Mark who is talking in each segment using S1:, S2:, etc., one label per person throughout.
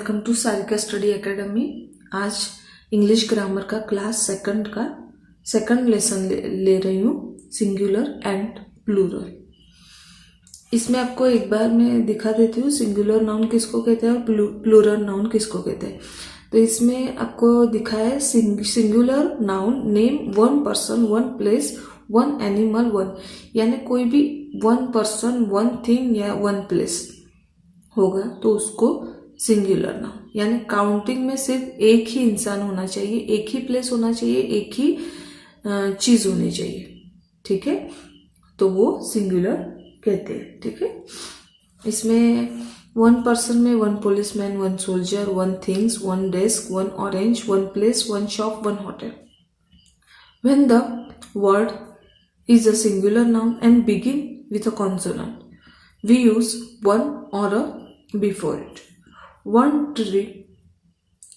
S1: Welcome to Sarika Study Academy. आज English grammar का class second का सेकंड लेसन ले रही हूँ, सिंगुलर एंड प्लूरल। इसमें आपको एक बार मैं दिखा देती हूँ सिंगुलर नाउन किसको कहते हैं और प्लूरल नाउन किसको कहते हैं। तो इसमें आपको दिखा है singular noun name one person one place one animal one, यानी कोई भी वन पर्सन वन थिंग या वन प्लेस होगा तो उसको सिंगुलर नाउन, यानी काउंटिंग में सिर्फ एक ही इंसान होना चाहिए, एक ही प्लेस होना चाहिए, एक ही चीज होनी चाहिए। ठीक है, तो वो सिंगुलर कहते हैं। ठीक है, इसमें वन पर्सन में one policeman, one soldier, one things, one desk, one orange, one place, one shop, one hotel. When the word is a singular noun and begin with a consonant, we use one or a before it. One tree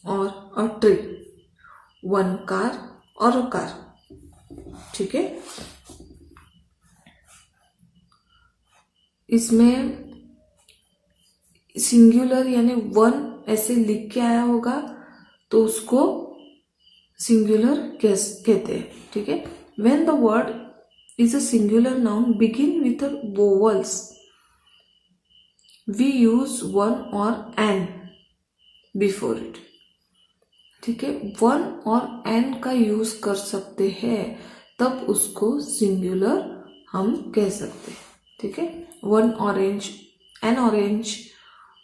S1: or a tree, one car or a car. ठीक है, इसमें singular यानी one ऐसे लिख के आया होगा तो उसको सिंगुलर कहते हैं। ठीक है, when the word is a singular noun begin with the vowels, we use one or an before it. ठीक है, वन और एन का यूज कर सकते हैं तब उसको सिंगुलर हम कह सकते हैं। ठीक है, one orange, an orange,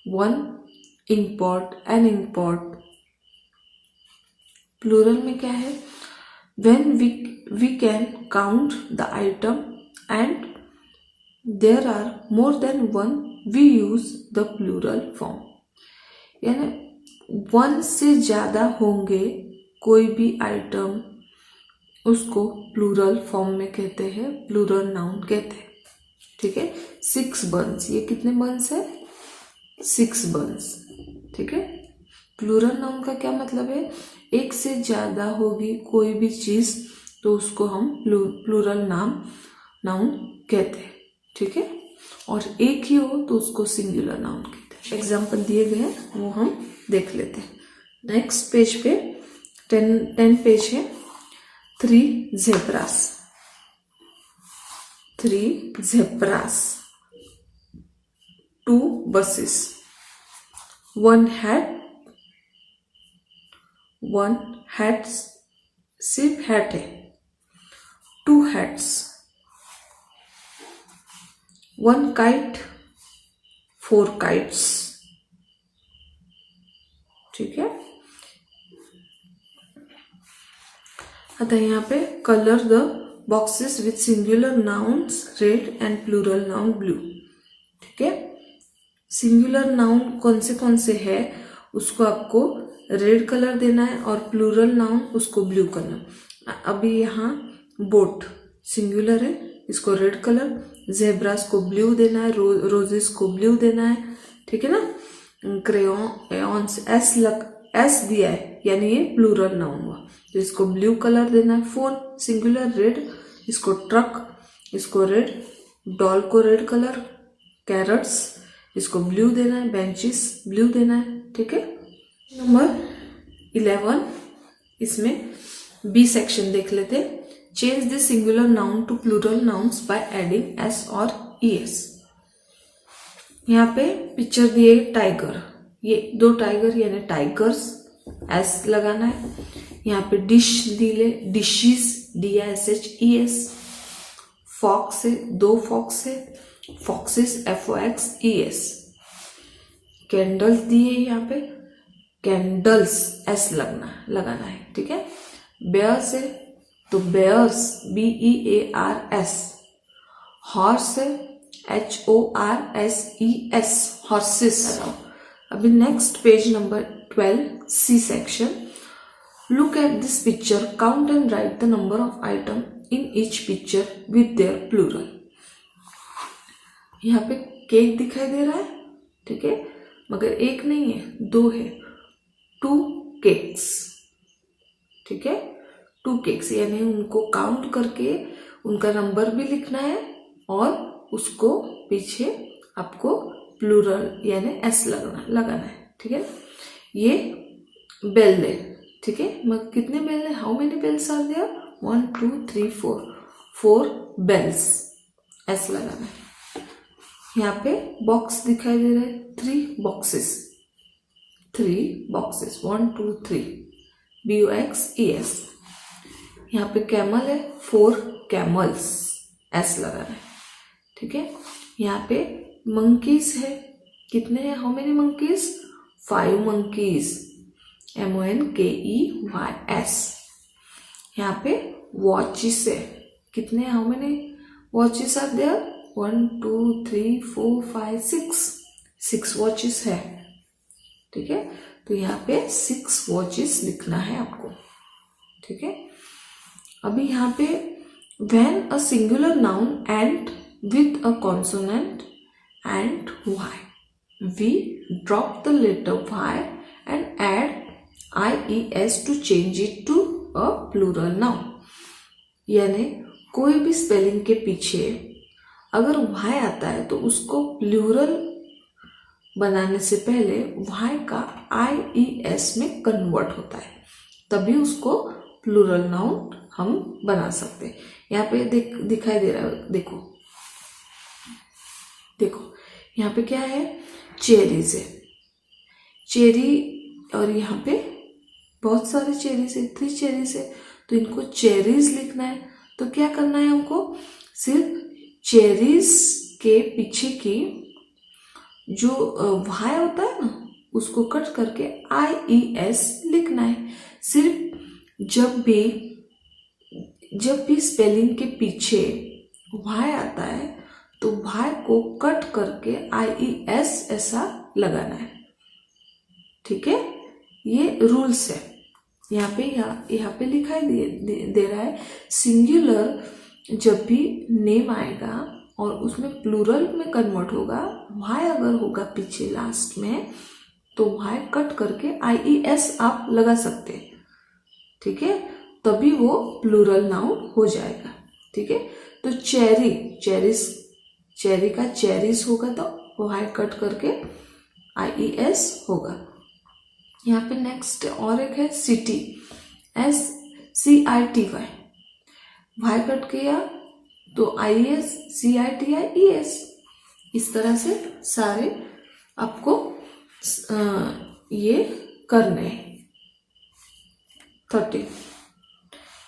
S1: one ink an ink pot. Plural में क्या है, when we can count the item and there are more than one, we use the plural form, यानी वन से ज्यादा होंगे कोई भी आइटम उसको प्लूरल फॉर्म में कहते हैं, प्लूरल नाउन कहते हैं। ठीक है, 6 बंस, ये कितने बंस है, 6 बंस। ठीक है, प्लूरल नाउन का क्या मतलब है, एक से ज्यादा होगी कोई भी चीज तो उसको हम प्लूरल नाउन कहते हैं। ठीक है, और एक ही हो तो उसको सिंगुलर नाउन कहते हैं। एग्जाम्पल दिए गए हैं वो हम देख लेते हैं। नेक्स्ट पेज पे 10 पेज है। 3 zebras, 3 zebras, 2 buses, 1 hat, 1 hat सिर्फ हैट है, 2 hats, 1 kite, 4 kites। ठीक है, अतः यहाँ पे colour the boxes with singular nouns red and plural noun blue. ठीक है, सिंगुलर नाउन कौन से है उसको आपको रेड कलर देना है और प्लूरल नाउन उसको ब्लू कलर। अभी यहाँ बोट सिंगुलर है, इसको रेड कलर, जेब्रास को ब्लू देना है, रोजेस को ब्लू देना है। ठीक है ना, क्रेयॉन्स एस दिया है यानी ये प्लूरल नाउन हुआ तो इसको ब्लू कलर देना है। फोन सिंगुलर रेड, इसको ट्रक, इसको रेड, डॉल को रेड कलर, कैरट्स इसको ब्लू देना है, बेंचेस ब्लू देना है। ठीक है, नंबर 11, इसमें बी सेक्शन देख लेते हैं। Change the singular noun to plural nouns by adding S और ईएस। यहाँ पे पिक्चर दिए टाइगर, ये 2 टाइगर यानी टाइगर्स, एस लगाना है। यहाँ पे डिश दिले, डिशेस, DISHES। फॉक्स है, 2 फॉक्स है, फॉक्सेस, FOXES। कैंडल्स दिए यहाँ पे, कैंडल्स एस लगाना है। ठीक है, बेयर्स है तो बेयर्स BEARS। हॉर्स है HORSES, हॉर्सेस। अभी next page number 12 C section. Look at this picture, count and write the number of item in each picture with their plural. यहाँ पे केक दिखाई दे रहा है, ठीक है, मगर एक नहीं है, 2 है, 2 केक्स। ठीक है, 2 केक्स यानी उनको काउंट करके उनका नंबर भी लिखना है और उसको पीछे आपको प्लूरल यानी एस लगाना है। ठीक है, ये बेल है, ठीक है। कितने बेल है, how many bells are there, 1 2 3 4 bells, ऐसा लगाना है। यहाँ पे बॉक्स दिखाई दे रहा है, 3 बॉक्सेस 1 2 3 BOXES। यहाँ पे कैमल है, 4 कैमल्स, ऐसा लगाना है, ठीक है। यहाँ पे मंकीज है, कितने हैं, how many monkeys, 5 monkeys, MONKEYS। यहाँ पे वॉचेस है, कितने, how many watches are there, 1 2 3 4 5 6 watches है, ठीक है। तो यहाँ पे 6 वॉचेस लिखना है आपको, ठीक है। अभी यहाँ पे when a singular noun end with a consonant and y, we drop the letter y and add IES to change it to a plural noun। यानी कोई भी स्पेलिंग के पीछे अगर y आता है तो उसको प्लूरल बनाने से पहले y का IES में कन्वर्ट होता है, तभी उसको प्लूरल नाउन हम बना सकते हैं। यहाँ पे दिखाई दे रहा है, देखो यहाँ पे क्या है, चेरीज है, चेरी, और यहाँ पे बहुत सारे चेरीज है, 3 चेरीज है, तो इनको चेरीज लिखना है। तो क्या करना है हमको, सिर्फ चेरीज के पीछे की जो वाई होता है ना, उसको कट करके IES लिखना है। सिर्फ जब भी स्पेलिंग के पीछे वाई आता है तो वाई को कट करके IES ऐसा लगाना है, ठीक है। ये रूल्स है। यहाँ पे लिखा दे रहा है, सिंगुलर जब भी नेम आएगा और उसमें प्लूरल में कन्वर्ट होगा, वाई अगर होगा पीछे लास्ट में, तो वाई कट करके IES आप लगा सकते हैं, ठीक है, तभी वो प्लूरल नाउन हो जाएगा, ठीक है। तो चेरी का चेरीज होगा तो वाई कट करके IES होगा। यहाँ पे नेक्स्ट और एक है सिटी, SCITY, वाई कट किया तो IES, CITIES, इस तरह से सारे आपको ये करने हैं। 30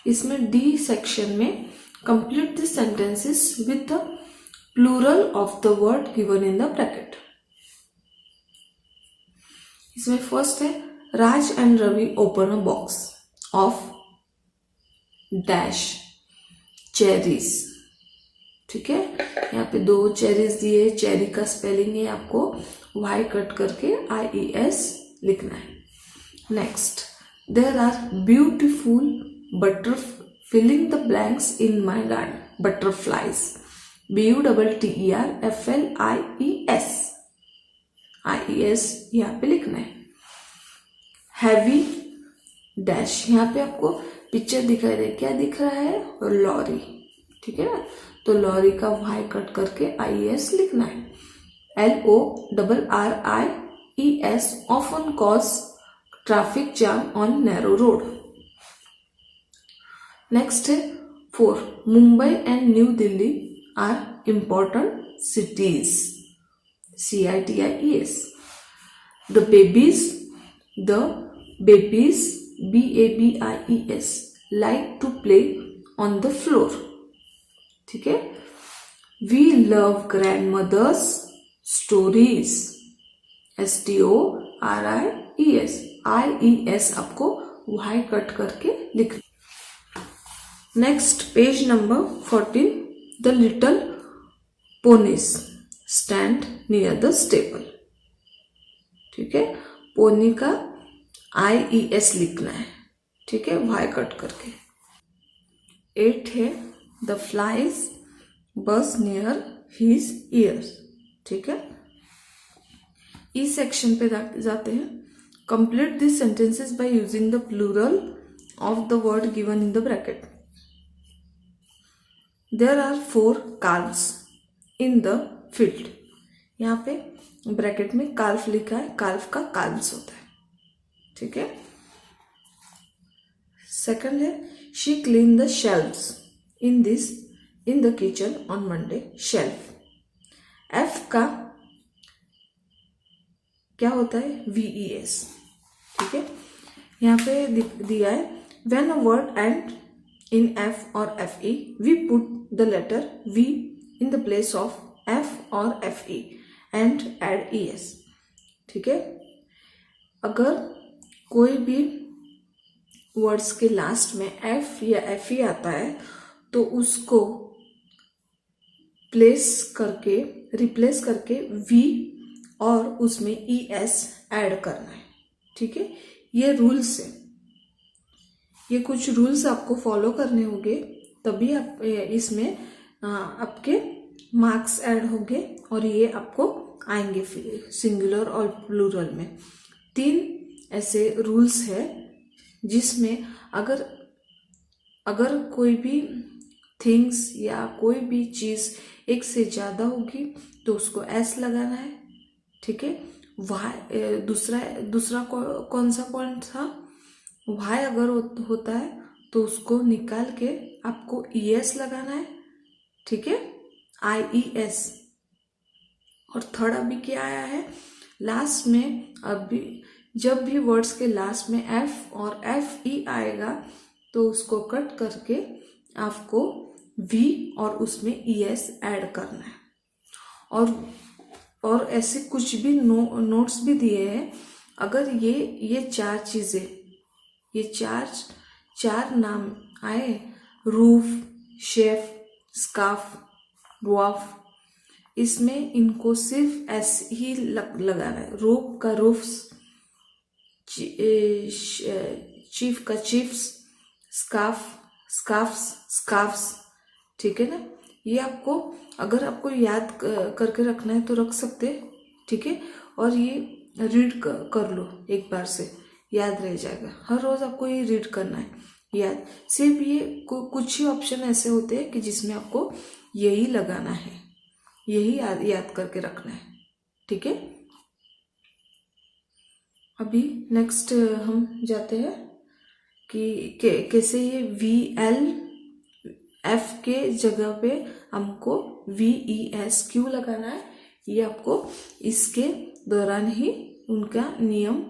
S1: इसमें डी सेक्शन में complete the sentences with the plural of the word given in the bracket. इसमें फर्स्ट है, Raj and Ravi open a box of dash cherries, ठीक है। यहाँ पे 2 चेरीज दिए, चेरी का स्पेलिंग है, आपको वाई कट करके IES लिखना है। Next, there are beautiful filling the blanks in my garden, butterflies, BUTTERFLIES, IES यहाँ पे लिखना है। हैवी डैश, यहाँ पे आपको पिक्चर दिखाई दे, क्या दिख रहा है, लॉरी, ठीक है ना, तो लॉरी का वाई कट करके IES लिखना है। LORRIES often cause traffic jam on narrow road। Next है 4, Mumbai and New Delhi are important cities, CITIES। The babies BABIES like to play on the floor, ठीक है। We love grandmother's stories, STORIES, IES आपको Y cut करके लिख। Next page number 14, the little ponies stand near the stable, ठीक है। Pony का IES लिखना है, ठीक है, वाई कट करके। 8 है, the flies buzz near his ears, ठीक है। ई सेक्शन पे जाते हैं, complete this sentences by using the plural of the word given in the bracket. There are 4 calves in the field. यहाँ पे ब्रैकेट में काल्फ लिखा है, काल्फ का काल्व्स होता है, ठीक है। सेकंड है she clean the shelves in the kitchen on Monday. Shelf F का क्या होता है, VES, ठीक है। यहाँ पे दिया है when a word end in F और FE we put the letter V in the place of F और FE एंड एड ES, ठीक है। अगर कोई भी वर्ड्स के लास्ट में F या FE आता है तो उसको रिप्लेस करके V और उसमें ES ऐड करना है, ठीक है। ये रूल्स है, ये कुछ रूल्स आपको फॉलो करने होंगे, तभी आप इसमें आपके मार्क्स ऐड होंगे और ये आपको आएंगे फिर सिंगुलर और प्लूरल में। 3 ऐसे रूल्स है जिसमें अगर कोई भी थिंग्स या कोई भी चीज़ एक से ज़्यादा होगी तो उसको S लगाना है, ठीक है। वाई दूसरा कौन सा पॉइंट था, वाई अगर होता है तो उसको निकाल के आपको ES लगाना है, ठीक है, IES। और थर्ड अभी क्या आया है, लास्ट में अभी जब भी वर्ड्स के लास्ट में F और FE आएगा तो उसको कट करके आपको V और उसमें ES ऐड करना है। और ऐसे कुछ भी नोट्स भी दिए हैं। अगर ये 4 चीज़ें, ये चार नाम आए, रूफ, शेफ, स्कार्फ, ड्वार्फ, इसमें इनको सिर्फ S ही लगाना है। रूफ का रूफ्स, चीफ का चीफ्स, स्कार्फ्स, ठीक है ना। ये आपको अगर आपको याद करके रखना है तो रख सकते, ठीक है। और ये रीड कर लो एक बार से, याद रह जाएगा। हर रोज आपको ये रीड करना है, याद। सिर्फ ये कुछ ही ऑप्शन ऐसे होते हैं कि जिसमें आपको यही लगाना है, यही याद करके रखना है, ठीक है। अभी नेक्स्ट हम जाते हैं कि कैसे ये VLF के जगह पे हमको VES क्यों लगाना है। ये आपको इसके दौरान ही उनका नियम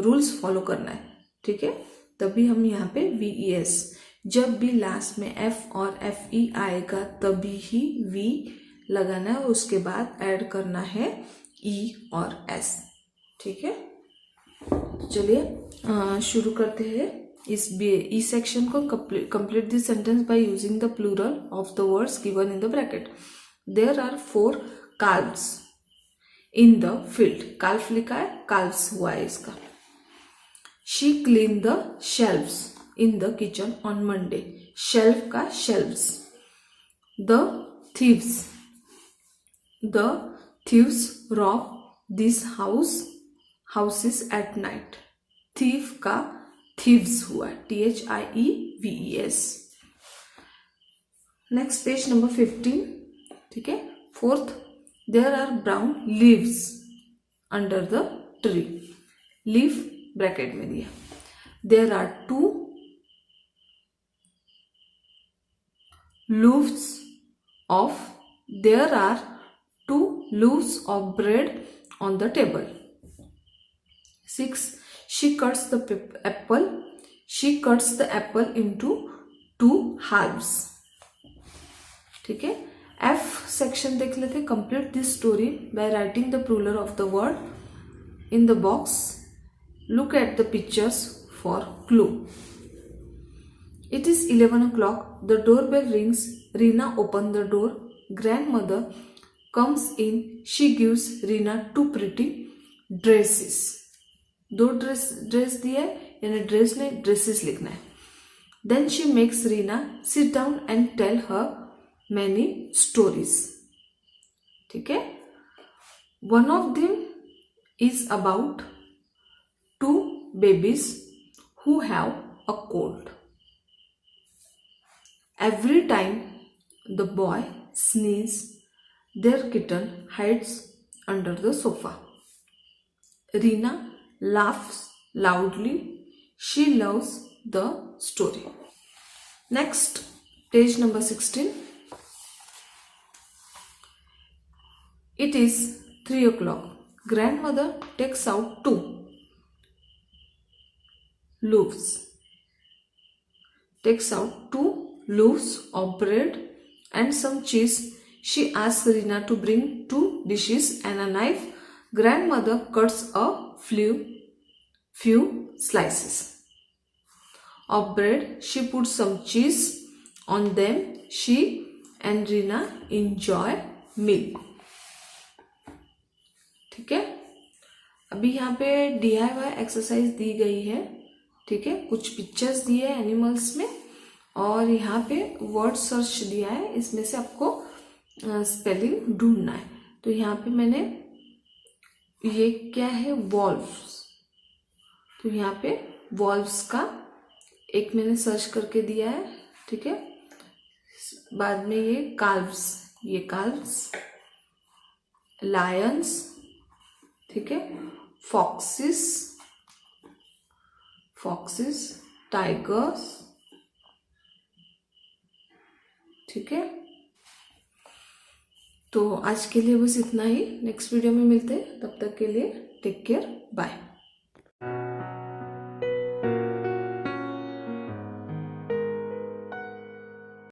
S1: रूल्स फॉलो करना है, ठीक है। तभी हम यहाँ पे VES, जब भी लास्ट में F और FE आएगा तभी ही V लगाना है, उसके बाद ऐड करना है E और S, ठीक है। चलिए शुरू करते हैं इस ई सेक्शन को। Complete this sentence by using the plural of the words given in the bracket. There are 4 calves in the field. Calf लिखा है, calves हुआ है इसका। She clean the shelves in the kitchen on Monday. Shelf का shelves. The thieves rob this houses at night। thief का thieves हुआ, THIEVES। Next page number 15, ठीक है। Fourth, there are brown leaves under the tree. Leaf bracket में दिया। There are 2 loaves of bread on the table। 6, she cuts the apple into 2 halves, ठीक है। F section देख लेते। Complete this story by writing the plural of the word in the box. Look at the pictures for clue. It is 11 o'clock. The doorbell rings. Reena opens the door. Grandmother comes in. She gives Reena 2 pretty dresses. 2 dress दिया है, यानी dress नहीं dresses लिखना है। Then she makes Reena sit down and tell her many stories, ठीक है। One of them is about 2 babies who have a cold. Every time the boy sneezes, their kitten hides under the sofa. Reena laughs loudly. She loves the story. Next, page number 16. It is 3 o'clock. Grandmother takes out 2 loaves. Takes out 2 loaves of bread and some cheese. She asks Rina to bring 2 dishes and a knife. Grandmother cuts a few slices of bread. She puts some cheese on them. She and Rina enjoy meal. ठीक है, अभी यहाँ पे DIY exercise दी गई है. ठीक है, कुछ पिक्चर्स दिए है एनिमल्स में और यहाँ पे वर्ड सर्च दिया है. इसमें से आपको स्पेलिंग ढूंढना है. तो यहाँ पे मैंने ये क्या है, वॉल्व्स. तो यहाँ पे वॉल्व्स का एक मैंने सर्च करके दिया है. ठीक है, बाद में ये काल्व्स, लायंस. ठीक है, फॉक्सिस, टाइगर्स. ठीक है, तो आज के लिए बस इतना ही. नेक्स्ट वीडियो में मिलते हैं, तब तक के लिए टेक केयर, बाय.